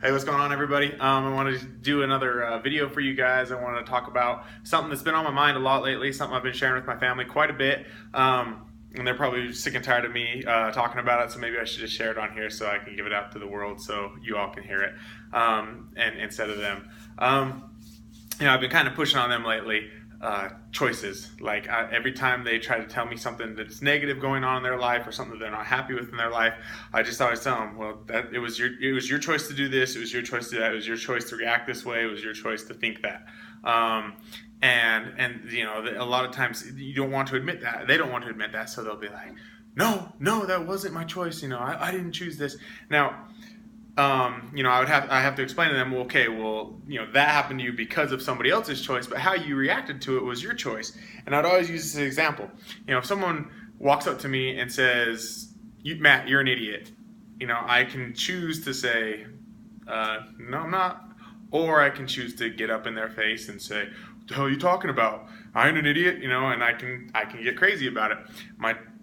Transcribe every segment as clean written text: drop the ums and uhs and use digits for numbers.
Hey, what's going on, everybody? I wanted to do another video for you guys. I wanted to talk about something that's been on my mind a lot lately, something I've been sharing with my family quite a bit. And they're probably sick and tired of me talking about it, so maybe I should just share it on here so I can give it out to the world so you all can hear it and instead of them. I've been kind of pushing on them lately. Choices. Like every time they try to tell me something that's negative going on in their life or something that they're not happy with in their life, I just always tell them, well, that it was your choice to do this. It was your choice to do that. It was your choice to react this way. It was your choice to think that. And a lot of times you don't want to admit that. They don't want to admit that, so they'll be like, no, that wasn't my choice. I didn't choose this. Now, I have to explain to them, well, okay, that happened to you because of somebody else's choice, but how you reacted to it was your choice. And I'd always use this as an example. If someone walks up to me and says, Matt, you're an idiot, I can choose to say, no, I'm not. Or I can choose to get up in their face and say, what the hell are you talking about? I ain't an idiot, and I can get crazy about it.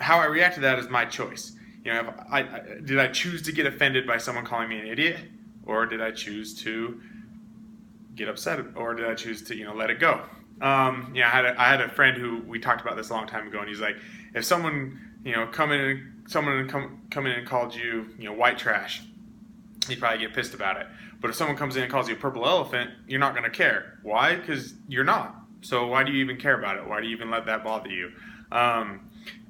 How I react to that is my choice. Did I choose to get offended by someone calling me an idiot, or did I choose to get upset, or did I choose to let it go? I had a friend who we talked about this a long time ago, and he's like, if someone come in and called you white trash, you'd probably get pissed about it. But if someone comes in and calls you a purple elephant, you're not going to care. Why? Because you're not. So why do you even care about it? Why do you even let that bother you?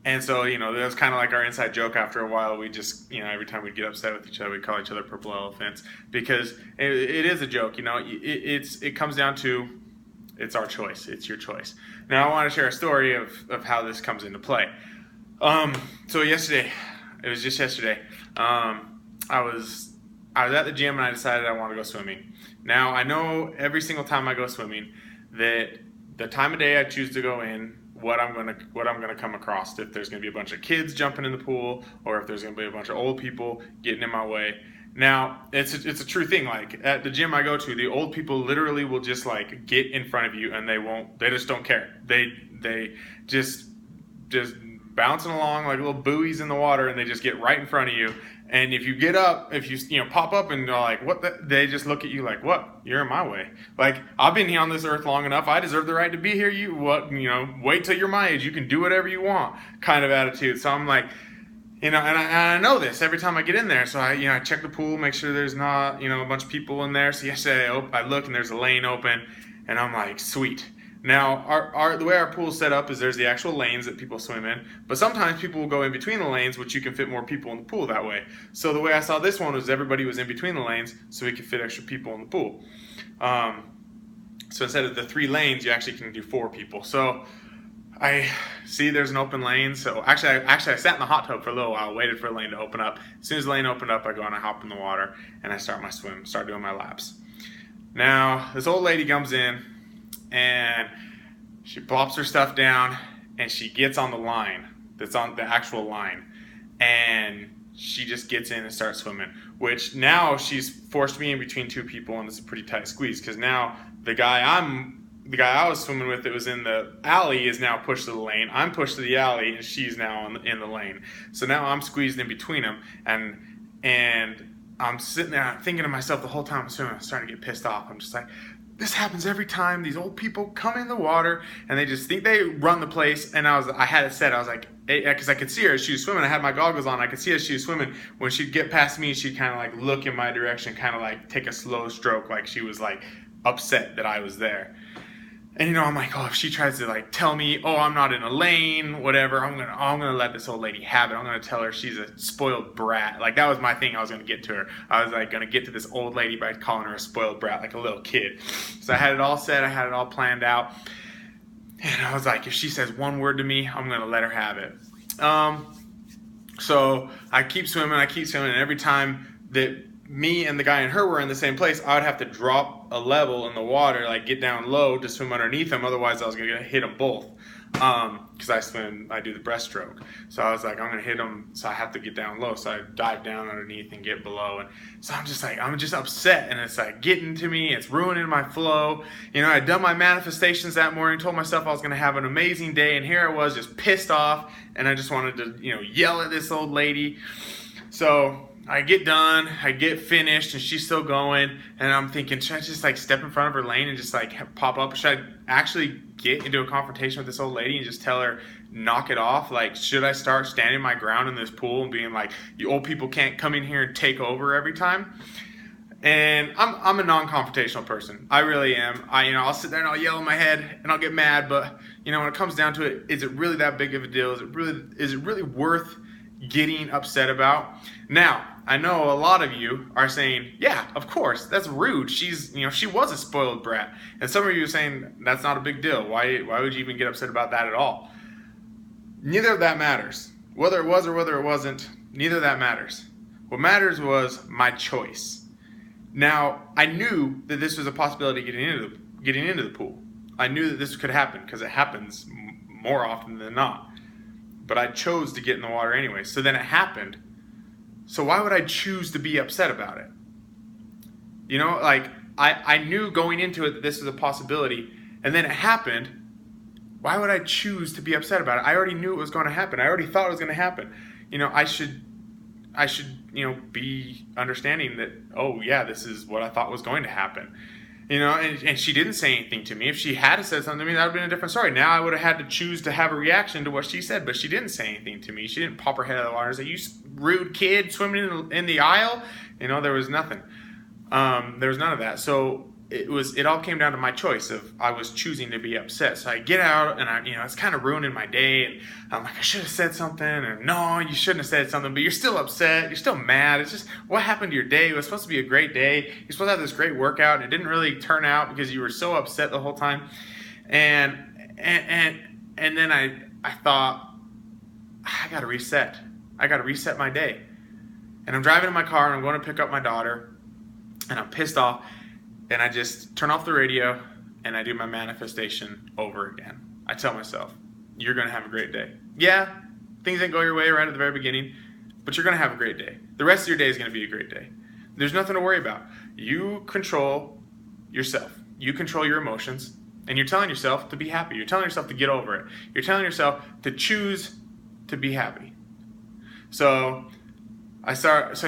And so, that was kind of like our inside joke after a while. We just, every time we'd get upset with each other, we'd call each other purple elephants because it is a joke, it comes down to, it's our choice. It's your choice. Now I want to share a story of how this comes into play. So yesterday, it was just yesterday, I was at the gym and I decided I want to go swimming. Now I know every single time I go swimming that the time of day I choose to go in, what I'm gonna come across, if there's gonna be a bunch of kids jumping in the pool or if there's gonna be a bunch of old people getting in my way. Now it's a true thing. Like at the gym I go to, the old people literally will just like get in front of you and they just don't care. They just bouncing along like little buoys in the water and they just get right in front of you. And if you get up, if you pop up and they're like, what they just look at you like, what? You're in my way. Like, I've been here on this earth long enough. I deserve the right to be here. Wait till you're my age. You can do whatever you want kind of attitude. So I'm like, and I know this every time I get in there. So I check the pool, make sure there's not, a bunch of people in there. So yesterday I look and there's a lane open and I'm like, sweet. Now, the way our pool is set up is there's the actual lanes that people swim in, but sometimes people will go in between the lanes, which you can fit more people in the pool that way. So the way I saw this one was everybody was in between the lanes, so we could fit extra people in the pool. So instead of the 3 lanes, you actually can do 4 people. So I see there's an open lane. So actually I sat in the hot tub for a little while, waited for a lane to open up. As soon as the lane opened up, I go and I hop in the water and I start my swim, start doing my laps. Now, this old lady comes in, and she plops her stuff down and she gets on the line that's on the actual line and she just gets in and starts swimming, which now she's forced me in between 2 people and it's a pretty tight squeeze because now the guy I was swimming with that was in the alley is now pushed to the lane. I'm pushed to the alley and she's now in the lane. So now I'm squeezed in between them and I'm sitting there thinking to myself the whole time I'm swimming, I'm starting to get pissed off. I'm just like, this happens every time. These old people come in the water and they just think they run the place. And I had it set. I was like, because I could see her as she was swimming. I had my goggles on. I could see her as she was swimming. When she'd get past me, she'd kind of like look in my direction, kind of like take a slow stroke, like she was like upset that I was there. And I'm like, if she tries to like tell me, I'm not in a lane, whatever, I'm gonna let this old lady have it. I'm gonna tell her she's a spoiled brat. Like that was my thing. I was gonna get to her. I was like gonna get to this old lady by calling her a spoiled brat, like a little kid. So I had it all set. I had it all planned out. And I was like, if she says one word to me, I'm gonna let her have it. So I keep swimming. And every time that me and the guy and her were in the same place, I would have to drop a level in the water, like get down low to swim underneath them. Otherwise, I was going to hit them both because I do the breaststroke. So I was like, I'm going to hit them, so I have to get down low. So I dive down underneath and get below. And so I'm just upset, and it's like getting to me. It's ruining my flow. I'd done my manifestations that morning, told myself I was going to have an amazing day, and here I was just pissed off, and I just wanted to, yell at this old lady. So I get done, I get finished, and she's still going, and I'm thinking, should I just like step in front of her lane and just like pop up? Should I actually get into a confrontation with this old lady and just tell her, knock it off? Like, should I start standing my ground in this pool and being like, you old people can't come in here and take over every time? And I'm a non-confrontational person. I really am. I'll sit there and I'll yell in my head and I'll get mad, but when it comes down to it, is it really that big of a deal? Is it really worth getting upset about? Now, I know a lot of you are saying, yeah, of course, that's rude. She was a spoiled brat. And some of you are saying that's not a big deal. Why would you even get upset about that at all? Neither of that matters. Whether it was or whether it wasn't, neither of that matters. What matters was my choice. Now, I knew that this was a possibility getting into the pool. I knew that this could happen because it happens more often than not. But I chose to get in the water anyway. So then it happened. So why would I choose to be upset about it? I knew going into it that this was a possibility, and then it happened. Why would I choose to be upset about it? I already knew it was going to happen. I already thought it was going to happen. I should be understanding that, oh yeah, this is what I thought was going to happen. And she didn't say anything to me. If she had said something to me, that would have been a different story. Now I would have had to choose to have a reaction to what she said, but she didn't say anything to me. She didn't pop her head out of the water and say, you rude kid swimming in the aisle. There was nothing. There was none of that. So it all came down to my choice of I was choosing to be upset. So I get out and it's kind of ruining my day. And I'm like, I should have said something. And no, you shouldn't have said something, but you're still upset. You're still mad. It's just, what happened to your day? It was supposed to be a great day. You're supposed to have this great workout, and it didn't really turn out because you were so upset the whole time. And then I thought, I got to reset. I got to reset my day. And I'm driving in my car and I'm going to pick up my daughter, and I'm pissed off. And I just turn off the radio and I do my manifestation over again. I tell myself, you're going to have a great day. Yeah, things didn't go your way right at the very beginning, but you're going to have a great day. The rest of your day is going to be a great day. There's nothing to worry about. You control yourself. You control your emotions, and you're telling yourself to be happy. You're telling yourself to get over it. You're telling yourself to choose to be happy. So I finished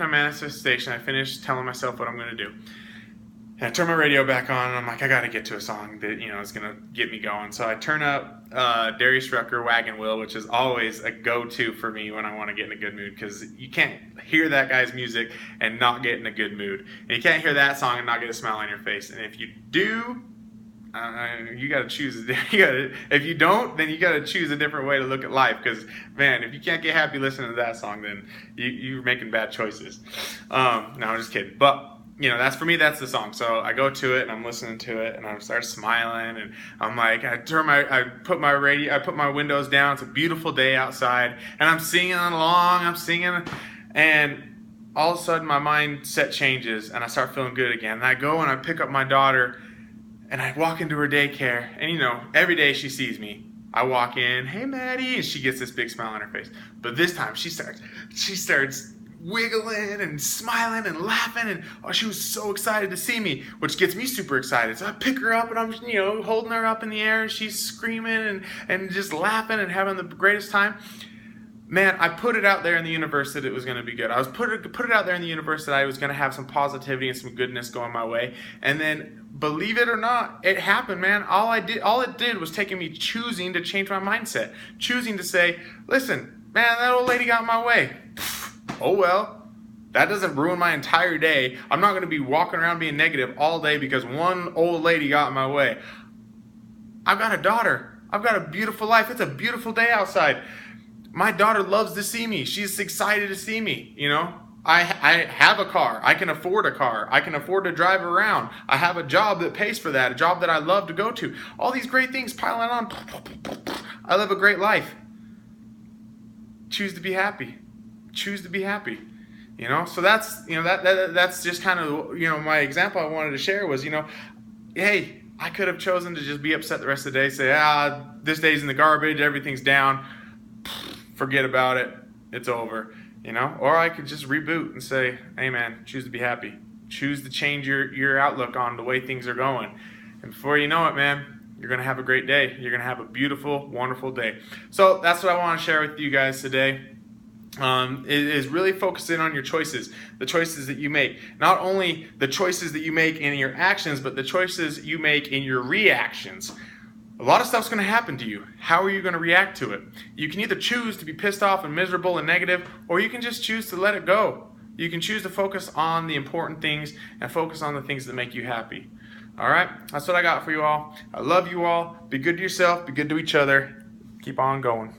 my manifestation. I finished telling myself what I'm going to do. And I turn my radio back on, and I'm like, I got to get to a song that, is going to get me going. So I turn up Darius Rucker, Wagon Wheel, which is always a go-to for me when I want to get in a good mood, because you can't hear that guy's music and not get in a good mood. And you can't hear that song and not get a smile on your face. And if you do, you got to choose. If you don't, then you got to choose a different way to look at life. Because man, if you can't get happy listening to that song, then you're making bad choices. No, I'm just kidding. But that's for me. That's the song. So I go to it and I'm listening to it and I start smiling and I'm like, I put my windows down. It's a beautiful day outside and I'm singing along. And all of a sudden my mindset changes and I start feeling good again. And I go and I pick up my daughter. And I walk into her daycare, and every day she sees me. I walk in, hey Maddie, and she gets this big smile on her face. But this time she starts wiggling and smiling and laughing, and she was so excited to see me, which gets me super excited. So I pick her up and I'm holding her up in the air, and she's screaming and just laughing and having the greatest time. Man, I put it out there in the universe that it was going to be good. I was put it out there in the universe that I was going to have some positivity and some goodness going my way. And then, believe it or not, it happened, man. All it did was taking me choosing to change my mindset. Choosing to say, listen, man, that old lady got in my way. Oh well, that doesn't ruin my entire day. I'm not going to be walking around being negative all day because one old lady got in my way. I've got a daughter. I've got a beautiful life. It's a beautiful day outside. My daughter loves to see me. She's excited to see me, I have a car. I can afford a car. I can afford to drive around. I have a job that pays for that, a job that I love to go to. All these great things piling on. I live a great life. Choose to be happy. Choose to be happy. So that's, that's just kind of, my example I wanted to share was, hey, I could have chosen to just be upset the rest of the day, say, this day's in the garbage, everything's down. Forget about it. It's over, or I could just reboot and say, hey man, choose to be happy. Choose to change your outlook on the way things are going. And before you know it, man, you're going to have a great day. You're going to have a beautiful, wonderful day. So that's what I want to share with you guys today. is really focusing on your choices, the choices that you make. Not only the choices that you make in your actions, but the choices you make in your reactions. A lot of stuff's going to happen to you. How are you going to react to it? You can either choose to be pissed off and miserable and negative, or you can just choose to let it go. You can choose to focus on the important things and focus on the things that make you happy. All right? That's what I got for you all. I love you all. Be good to yourself. Be good to each other. Keep on going.